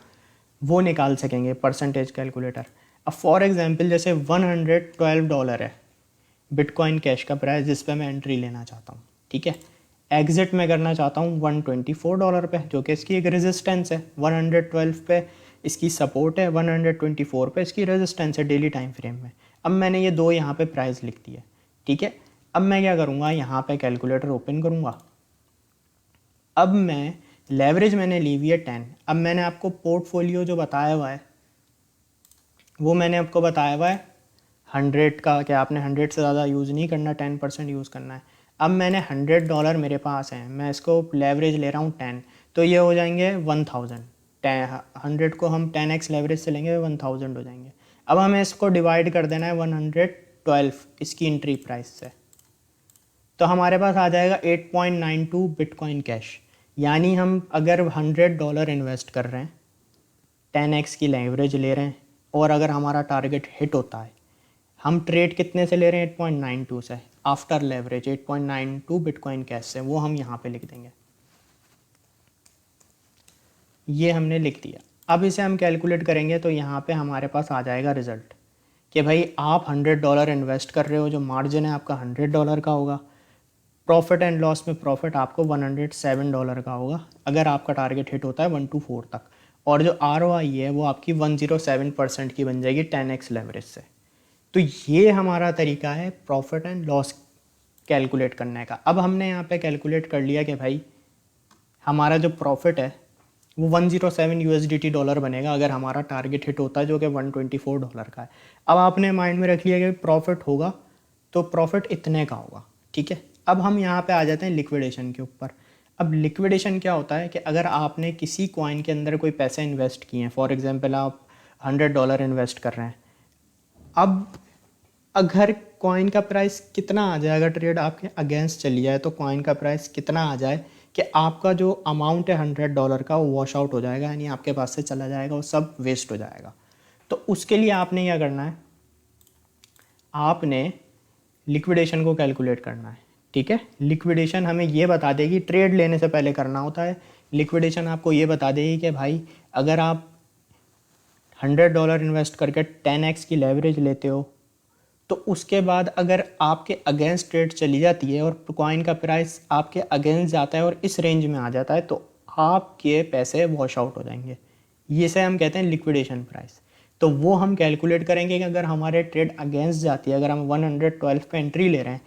वो निकाल सकेंगे परसेंटेज कैलकुलेटर। अब फॉर एग्जांपल जैसे $112 है बिटकॉइन कैश का प्राइस जिस पे मैं एंट्री लेना चाहता हूँ, ठीक है। एग्जिट मैं करना चाहता हूँ $124 पे, जो कि इसकी एक रेजिस्टेंस है। 112 पे इसकी सपोर्ट है, 124 पे इसकी रेजिस्टेंस है डेली टाइम फ्रेम में। अब मैंने ये दो यहाँ पे प्राइस लिख दी है, ठीक है। अब मैं क्या करूँगा, यहाँ पे कैलकुलेटर ओपन करूँगा। अब मैं लेवरेज मैंने ली हुई है 10। अब मैंने आपको पोर्टफोलियो जो बताया हुआ है वो मैंने आपको बताया हुआ है 100 का, कि आपने 100 से ज़्यादा यूज़ नहीं करना, 10% यूज़ करना है। अब मैंने $100 मेरे पास हैं, मैं इसको लेवरेज ले रहा हूँ 10, तो ये हो जाएंगे 1000। 100 को हम 10x लेवरेज से लेंगे 1000 हो जाएंगे। अब हमें इसको डिवाइड कर देना है 112 इसकी एंट्री प्राइस से, तो हमारे पास आ जाएगा 8.92 बिटकॉइन कैश। यानी हम अगर $100 इन्वेस्ट कर रहे हैं, 10x की लेवरेज ले रहे हैं, और अगर हमारा टारगेट हिट होता है, हम ट्रेड कितने से ले रहे हैं 8.92 से, आफ्टर लेवरेज 8.92 बिटकॉइन कैश से, वो हम यहाँ पे लिख देंगे। ये हमने लिख दिया। अब इसे हम कैलकुलेट करेंगे तो यहाँ पे हमारे पास आ जाएगा रिज़ल्ट कि भाई आप $100 इन्वेस्ट कर रहे हो, जो मार्जिन है आपका $100 का होगा। प्रॉफिट एंड लॉस में प्रॉफिट आपको $107 का होगा अगर आपका टारगेट हिट होता है 1 to 4 तक, और जो ROI है वो आपकी 107% की बन जाएगी 10x लेवरेज से। तो ये हमारा तरीका है प्रॉफिट एंड लॉस कैलकुलेट करने का। अब हमने यहाँ पे कैलकुलेट कर लिया कि भाई हमारा जो प्रॉफिट है वो 107 USDT डॉलर बनेगा अगर हमारा टारगेट हिट होता है, जो कि $124 का है। अब आपने माइंड में रख लिया कि प्रॉफिट होगा तो प्रॉफिट इतने का होगा, ठीक है। अब हम यहाँ पे आ जाते हैं लिक्विडेशन के ऊपर। अब लिक्विडेशन क्या होता है कि अगर आपने किसी कॉइन के अंदर कोई पैसे इन्वेस्ट किए हैं, फॉर एग्जांपल आप $100 इन्वेस्ट कर रहे हैं, अब अगर कॉइन का प्राइस कितना आ जाए, अगर ट्रेड आपके अगेंस्ट चली जाए तो कॉइन का प्राइस कितना आ जाए कि आपका जो अमाउंट है $100 का वो वॉश आउट हो जाएगा, यानी आपके पास से चला जाएगा, वो सब वेस्ट हो जाएगा। तो उसके लिए आपने क्या करना है, आपने लिक्विडेशन को कैलकुलेट करना है, ठीक है। लिक्विडेशन हमें ये बता देगी, ट्रेड लेने से पहले करना होता है। लिक्विडेशन आपको ये बता देगी कि भाई अगर आप $100 इन्वेस्ट करके 10x की लेवरेज लेते हो, तो उसके बाद अगर आपके अगेंस्ट ट्रेड चली जाती है और कॉइन का प्राइस आपके अगेंस्ट जाता है और इस रेंज में आ जाता है, तो आपके पैसे वॉश आउट हो जाएंगे। ये से हम कहते हैं लिक्विडेशन प्राइस। तो वो हम कैलकुलेट करेंगे कि अगर हमारे ट्रेड अगेंस्ट जाती है, अगर हम 112 पे एंट्री ले रहे हैं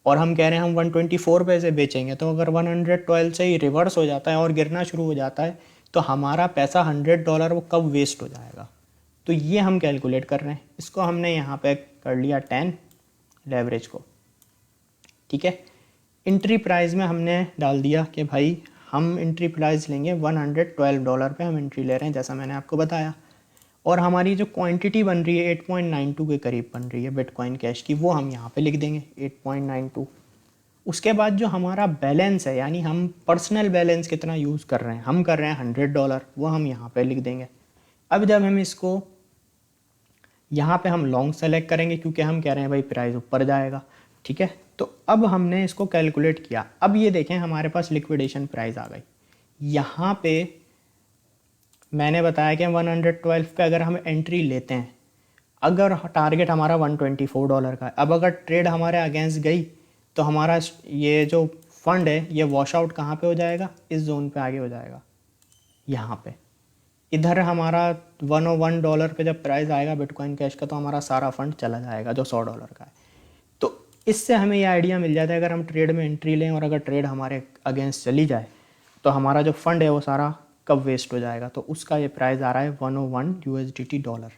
और हम कह रहे हैं हम 124 पे से बेचेंगे, तो अगर 112 से ही रिवर्स हो जाता है और गिरना शुरू हो जाता है, तो हमारा पैसा $100 वो कब वेस्ट हो जाएगा। तो ये हम कैलकुलेट कर रहे हैं। इसको हमने यहाँ पे कर लिया 10 लेवरेज को, ठीक है। एंट्री प्राइस में हमने डाल दिया कि भाई हम एंट्री प्राइस लेंगे $112 पे हम एंट्री ले रहे हैं, जैसा मैंने आपको बताया। और हमारी जो क्वांटिटी बन रही है 8.92 के करीब बन रही है बिटकॉइन कैश की, वो हम यहाँ पे लिख देंगे 8.92। उसके बाद जो हमारा बैलेंस है, यानी हम पर्सनल बैलेंस कितना यूज़ कर रहे हैं, हम कर रहे हैं $100, वो हम यहाँ पे लिख देंगे। अब जब हम इसको यहाँ पे हम लॉन्ग सेलेक्ट करेंगे क्योंकि हम कह रहे हैं भाई प्राइस ऊपर जाएगा, ठीक है। तो अब हमने इसको कैलकुलेट किया। अब ये देखें हमारे पास लिक्विडेशन प्राइस आ गई। यहाँ पे मैंने बताया कि 112 पे अगर हम एंट्री लेते हैं, अगर टारगेट हमारा $124 का है, अब अगर ट्रेड हमारे अगेंस्ट गई तो हमारा ये जो फंड है ये वॉश आउट कहाँ पे हो जाएगा, इस जोन पे आगे हो जाएगा, यहाँ पे। इधर हमारा $101 पे जब प्राइस आएगा बिटकॉइन कैश का, तो हमारा सारा फंड चला जाएगा जो $100 का है। तो इससे हमें ये आइडिया मिल जाता है अगर हम ट्रेड में एंट्री लें और अगर ट्रेड हमारे अगेंस्ट चली जाए तो हमारा जो फंड है वो सारा कब वेस्ट हो जाएगा। तो उसका ये प्राइस आ रहा है $101 USDT डॉलर।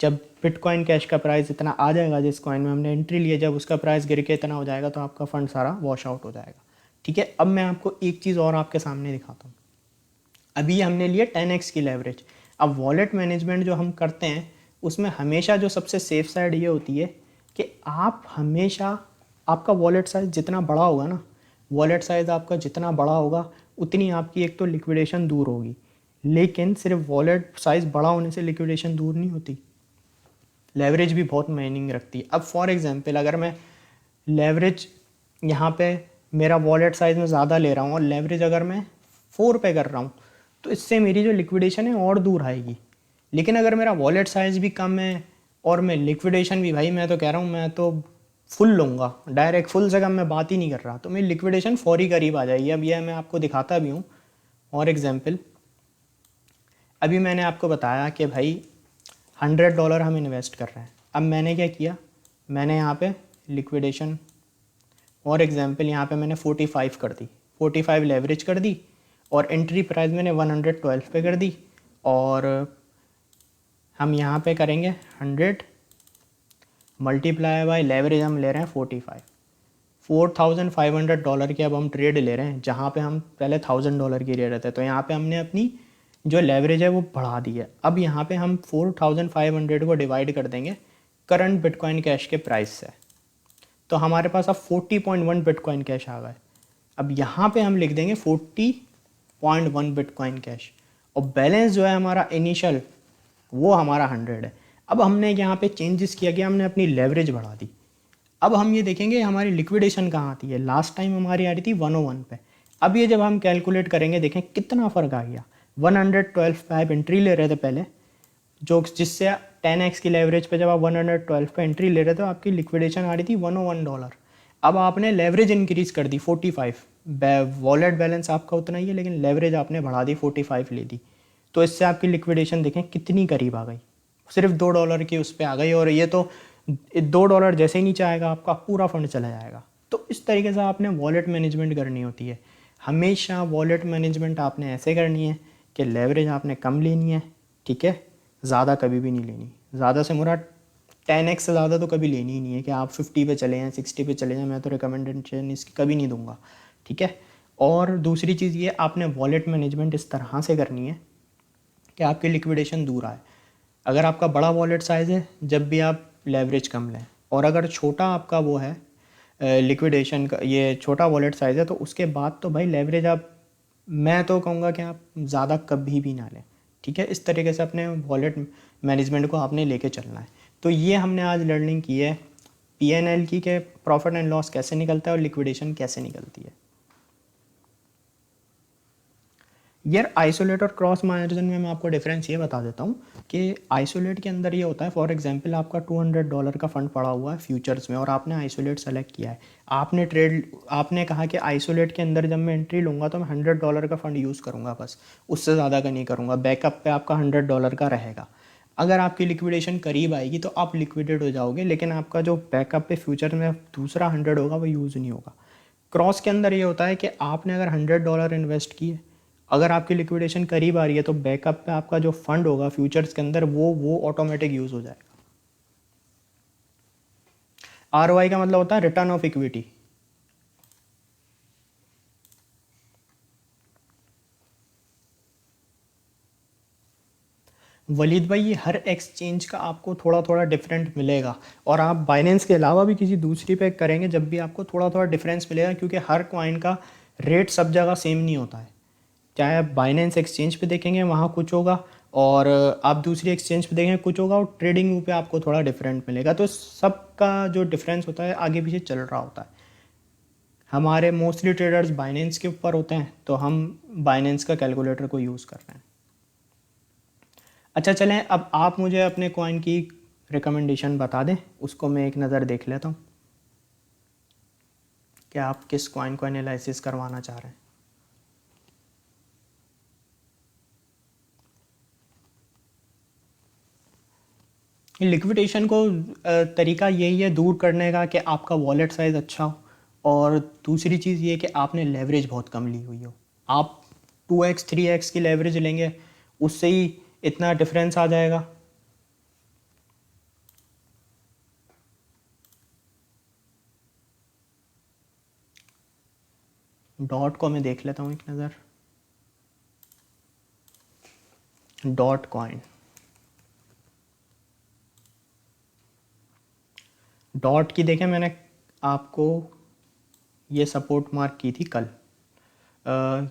जब बिटकॉइन कैश का प्राइस इतना आ जाएगा जिस कॉइन में हमने एंट्री लिया, जब उसका प्राइस गिर के इतना हो जाएगा तो आपका फंड सारा वॉश आउट हो जाएगा। ठीक है, अब मैं आपको एक चीज़ और आपके सामने दिखाता हूँ। अभी हमने लिया 10x की लेवरेज। अब वॉलेट मैनेजमेंट जो हम करते हैं उसमें हमेशा जो सबसे सेफ साइड ये होती है कि आप हमेशा, आपका वॉलेट साइज़ जितना बड़ा होगा ना, वॉलेट साइज़ आपका जितना बड़ा होगा उतनी आपकी एक तो लिक्विडेशन दूर होगी। लेकिन सिर्फ वॉलेट साइज़ बड़ा होने से लिक्विडेशन दूर नहीं होती, लेवरेज भी बहुत मायने रखती है। अब फॉर एग्जांपल अगर मैं लेवरेज यहाँ पे मेरा वॉलेट साइज़ में ज़्यादा ले रहा हूँ और लेवरेज अगर मैं 4 पे कर रहा हूँ तो इससे मेरी जो लिक्विडेशन है और दूर आएगी। लेकिन अगर मेरा वॉलेट साइज़ भी कम है और मैं लिक्विडेशन भी, भाई मैं तो कह रहा हूँ मैं तो फुल लूँगा, डायरेक्ट फुल से कम मैं बात ही नहीं कर रहा, तो मेरी लिक्विडेशन फौरी करीब आ जाएगी। अब यह मैं आपको दिखाता भी हूँ और एग्जाम्पल। अभी मैंने आपको बताया कि भाई $100 हम इन्वेस्ट कर रहे हैं। अब मैंने क्या किया, मैंने यहाँ पे लिक्विडेशन और एग्जांपल यहाँ पे मैंने 45 कर दी, 45 लेवरेज कर दी और एंट्री प्राइस मैंने 112 पे कर दी। और हम यहाँ पे करेंगे 100 मल्टीप्लाई बाय लेवरेज हम ले रहे हैं 45, $4,500 की अब हम ट्रेड ले रहे हैं, जहाँ पे हम पहले $1,000 की ले रहे थे। तो यहाँ पे हमने अपनी जो लेवरेज है वो बढ़ा दी है। अब यहाँ पे हम 4,500 को डिवाइड कर देंगे करंट बिटकॉइन कैश के प्राइस से, तो हमारे पास अब 40.1 बिटकॉइन कैश आ गए। अब यहाँ पे हम लिख देंगे 40.1 बिटकॉइन कैश और बैलेंस जो है हमारा इनिशियल वो हमारा 100 है। अब हमने यहाँ पे चेंजेस किया कि हमने अपनी लेवरेज बढ़ा दी। अब हम ये देखेंगे हमारी लिक्विडेशन कहाँ आती है, लास्ट टाइम हमारी आ रही थी 101 पे। अब ये जब हम कैलकुलेट करेंगे देखें कितना फ़र्क आ गया। 112 पे आप एंट्री ले रहे थे पहले, जो जिससे 10x की लेवरेज पे जब आप 112 पे एंट्री ले रहे थे तो आपकी लिक्विडेशन आ रही थी $101। अब आपने लेवरेज इंक्रीज़ कर दी 45, वॉलेट बैलेंस आपका उतना ही है लेकिन लेवरेज आपने बढ़ा दी 45 ले दी, तो इससे आपकी लिक्विडेशन देखें कितनी करीब आ गई, सिर्फ $2 की उस पर आ गई। और ये तो $2 जैसे ही नीचे आएगा आपका पूरा फंड चला जाएगा। तो इस तरीके से आपने वॉलेट मैनेजमेंट करनी होती है। हमेशा वॉलेट मैनेजमेंट आपने ऐसे करनी है कि लेवरेज आपने कम लेनी है, ठीक है, ज़्यादा कभी भी नहीं लेनी। ज़्यादा से मुराद 10x से ज़्यादा तो कभी लेनी ही नहीं है कि आप 50 पे चले जाएँ, 60 पे चले जाएँ, मैं तो रिकमेंडेशन इसकी कभी नहीं दूंगा, ठीक है। और दूसरी चीज़ ये, आपने वॉलेट मैनेजमेंट इस तरह से करनी है कि आपकी लिक्विडेशन दूर आए। अगर आपका बड़ा वॉलेट साइज़ है जब भी आप लेवरेज कम लें, और अगर छोटा आपका वो है लिक्विडेशन का, ये छोटा वॉलेट साइज़ है, तो उसके बाद तो भाई लेवरेज आप, मैं तो कहूँगा कि आप ज़्यादा कभी भी ना लें, ठीक है। इस तरीके से अपने वॉलेट मैनेजमेंट को आपने लेके चलना है। तो ये हमने आज लर्निंग की है P&L की, के प्रॉफिट एंड लॉस कैसे निकलता है और लिक्विडेशन कैसे निकलती है। यार आइसोलेट और क्रॉस मार्जिन में मैं आपको डिफरेंस ये बता देता हूँ कि आइसोलेट के अंदर ये होता है, फॉर एग्जांपल आपका $200 का फंड पड़ा हुआ है फ्यूचर्स में और आपने आइसोलेट सेलेक्ट किया है। आपने कहा कि आइसोलेट के अंदर जब मैं एंट्री लूँगा तो मैं $100 का फंड यूज़ करूँगा, बस उससे ज़्यादा का नहीं करूँगा, बैकअप पे आपका $100 का रहेगा। अगर आपकी लिक्विडेशन करीब आएगी तो आप लिक्विडेट हो जाओगे, लेकिन आपका जो बैकअप पे फ्यूचर में दूसरा 100 होगा वो यूज़ नहीं होगा। क्रॉस के अंदर ये होता है कि आपने अगर $100 इन्वेस्ट किए, अगर आपकी लिक्विडेशन करीब आ रही है तो बैकअप पे आपका जो फंड होगा फ्यूचर्स के अंदर वो ऑटोमेटिक यूज़ हो जाएगा। ROI का मतलब होता है रिटर्न ऑफ इक्विटी। वलीद भाई ये हर एक्सचेंज का आपको थोड़ा थोड़ा डिफरेंट मिलेगा, और आप बाइनेंस के अलावा भी किसी दूसरी पे करेंगे जब भी आपको थोड़ा थोड़ा डिफरेंस मिलेगा, क्योंकि हर कॉइन का रेट सब जगह सेम नहीं होता है। चाहे आप बाइनेंस एक्सचेंज पे देखेंगे वहाँ कुछ होगा और आप दूसरी एक्सचेंज पे देखेंगे कुछ होगा, और ट्रेडिंग व्यू पे आपको थोड़ा डिफरेंट मिलेगा। तो सबका जो डिफरेंस होता है आगे पीछे चल रहा होता है। हमारे मोस्टली ट्रेडर्स बाइनेंस के ऊपर होते हैं तो हम बाइनेंस का कैलकुलेटर को यूज़ कर रहे हैं। अच्छा चलें, अब आप मुझे अपने कॉइन की रिकमेंडेशन बता दें, उसको मैं एक नज़र देख लेता हूँ कि आप किस कॉइन को एनालिसिस करवाना चाह रहे हैं। लिक्विडेशन को तरीका यही है दूर करने का कि आपका वॉलेट साइज़ अच्छा हो, और दूसरी चीज़ ये कि आपने लेवरेज बहुत कम ली हुई हो। आप 2x 3x की लेवरेज लेंगे उससे ही इतना डिफरेंस आ जाएगा। डॉट को मैं देख लेता हूँ एक नज़र। डॉट कॉइन, डॉट की देखें मैंने आपको ये सपोर्ट मार्क की थी कल।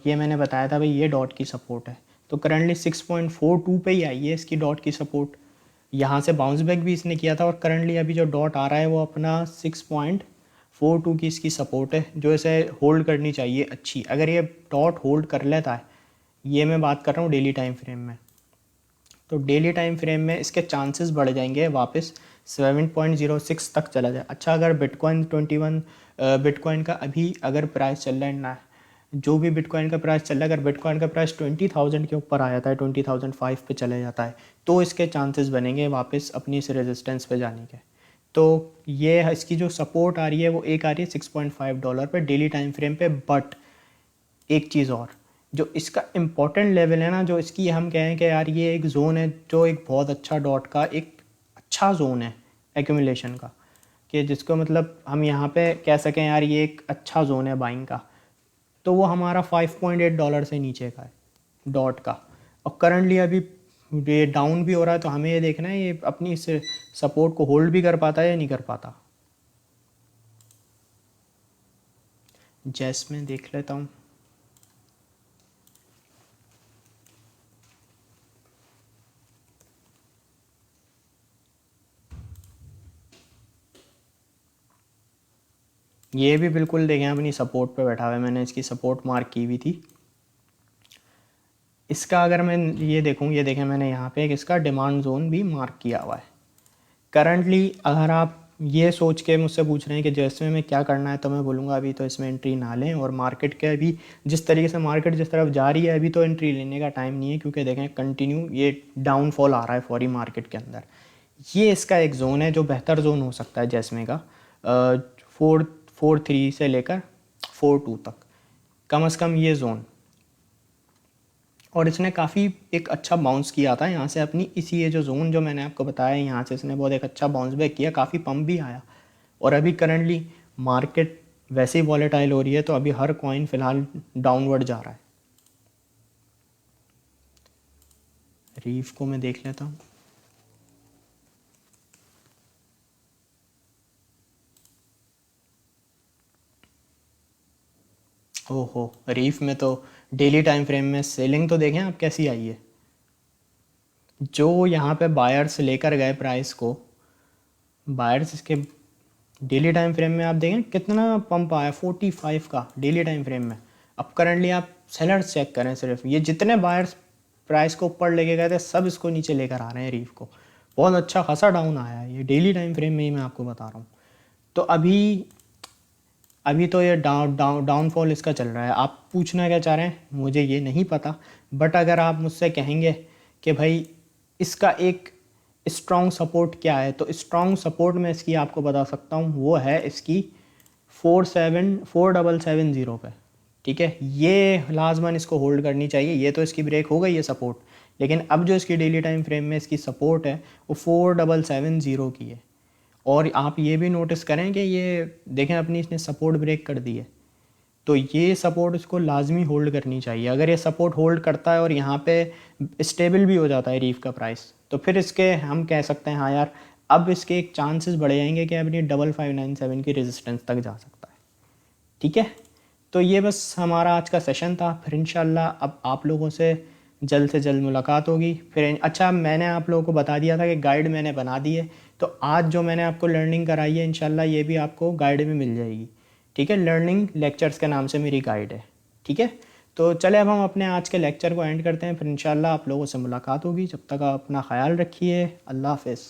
ये मैंने बताया था भाई ये डॉट की सपोर्ट है, तो करंटली 6.42 पे ही आई है इसकी डॉट की सपोर्ट। यहाँ से बाउंस बैक भी इसने किया था और करंटली अभी जो डॉट आ रहा है वो अपना 6.42 की इसकी सपोर्ट है, जो इसे होल्ड करनी चाहिए अच्छी। अगर ये डॉट होल्ड कर लेता है, ये मैं बात कर रहा हूँ डेली टाइम फ्रेम में, तो डेली टाइम फ्रेम में इसके चांसेस बढ़ जाएंगे वापस 7.06 तक चला जाए। अच्छा, अगर बिटकॉइन 21 बिटकॉइन का अभी अगर प्राइस चल रहा है ना, जो भी बिटकॉइन का प्राइस चल रहा है, अगर बिटकॉइन का प्राइस 20,000 के ऊपर आ जाता है, 20,005 पे चले जाता है, तो इसके चांसेस बनेंगे वापस अपनी इस रेजिस्टेंस पे जाने के। तो ये इसकी जो सपोर्ट आ रही है वो एक आ रही है $6.5 पे डेली टाइम फ्रेम पे। बट एक चीज़ और, जो इसका इम्पोर्टेंट लेवल है ना, जो इसकी हम कहें कि यार ये एक जोन है जो एक बहुत अच्छा डॉट का एक अच्छा जोन है एक्यूमुलेशन का, कि जिसको मतलब हम यहाँ पे कह सकें यार ये एक अच्छा जोन है बाइंग का, तो वो हमारा $5.8 से नीचे का है डॉट का। और करंटली अभी ये डाउन भी हो रहा है, तो हमें ये देखना है ये अपनी इस सपोर्ट को होल्ड भी कर पाता है या नहीं कर पाता। जैस में देख लेता हूँ। ये भी बिल्कुल देखें अपनी सपोर्ट पे बैठा हुआ है, मैंने इसकी सपोर्ट मार्क की हुई थी। इसका अगर मैं ये देखूँ, ये देखें मैंने यहाँ पे एक इसका डिमांड जोन भी मार्क किया हुआ है। करंटली अगर आप ये सोच के मुझसे पूछ रहे हैं कि जैसे में क्या करना है, तो मैं बोलूँगा अभी तो इसमें एंट्री ना लें। और मार्केट के अभी जिस तरीके से मार्केट जिस तरफ जा रही है, अभी तो एंट्री लेने का टाइम नहीं है, क्योंकि देखें कंटिन्यू ये डाउनफॉल आ रहा है फॉरी मार्केट के अंदर। ये इसका एक जोन है जो बेहतर जोन हो सकता है जैसमे का, 4.3 से लेकर 4.2 तक, कम से कम ये जोन। और इसने काफ़ी एक अच्छा बाउंस किया था यहाँ से अपनी इसी ये जो जोन जो मैंने आपको बताया, यहाँ से इसने बहुत एक अच्छा बाउंस बैक किया, काफ़ी पंप भी आया। और अभी करंटली मार्केट वैसे ही वॉलेटाइल हो रही है, तो अभी हर कॉइन फ़िलहाल डाउनवर्ड जा रहा है। रीफ को मैं देख लेता हूँ। ओहो, रीफ में तो डेली टाइम फ्रेम में सेलिंग तो देखें आप कैसी आई है। जो यहाँ पे बायर्स लेकर गए प्राइस को, बायर्स इसके डेली टाइम फ्रेम में आप देखें कितना पंप आया 45 का डेली टाइम फ्रेम में। अब करंटली आप सेलर्स चेक करें, सिर्फ ये जितने बायर्स प्राइस को ऊपर लेके गए थे सब इसको नीचे लेकर आ रहे हैं रीफ को। बहुत अच्छा खासा डाउन आया है ये डेली टाइम फ्रेम में ही, मैं आपको बता रहा हूँ। तो अभी तो ये डाउनफॉल इसका चल रहा है। आप पूछना क्या चाह रहे हैं मुझे ये नहीं पता, बट अगर आप मुझसे कहेंगे कि भाई इसका एक स्ट्रॉन्ग सपोर्ट क्या है, तो स्ट्रॉन्ग सपोर्ट मैं इसकी आपको बता सकता हूँ, वो है इसकी 4770 पे। ठीक है, ये लाजमन इसको होल्ड करनी चाहिए। ये तो इसकी ब्रेक हो गई है सपोर्ट, लेकिन अब जो इसकी डेली टाइम फ्रेम में इसकी सपोर्ट है वो 4770 की है। और आप ये भी नोटिस करें कि ये देखें अपनी इसने सपोर्ट ब्रेक कर दी है, तो ये सपोर्ट इसको लाजमी होल्ड करनी चाहिए। अगर ये सपोर्ट होल्ड करता है और यहाँ पे स्टेबल भी हो जाता है रीफ का प्राइस, तो फिर इसके हम कह सकते हैं हाँ यार अब इसके एक चांसेस बढ़ जाएंगे कि अपनी 5597 की रेजिस्टेंस तक जा सकता है। ठीक है, तो ये बस हमारा आज का सेशन था। फिर इंशाल्लाह अब आप लोगों से जल्द मुलाकात होगी। फिर अच्छा, मैंने आप लोगों को बता दिया था कि गाइड मैंने बना दी है, तो आज जो मैंने आपको लर्निंग कराई है इंशाल्लाह ये भी आपको गाइड में मिल जाएगी। ठीक है, लर्निंग लेक्चर्स के नाम से मेरी गाइड है। ठीक है, तो चले अब हम अपने आज के लेक्चर को एंड करते हैं। फिर इंशाल्लाह आप लोगों से मुलाकात होगी। जब तक आप अपना ख्याल रखिए। अल्लाह हाफ़िज़।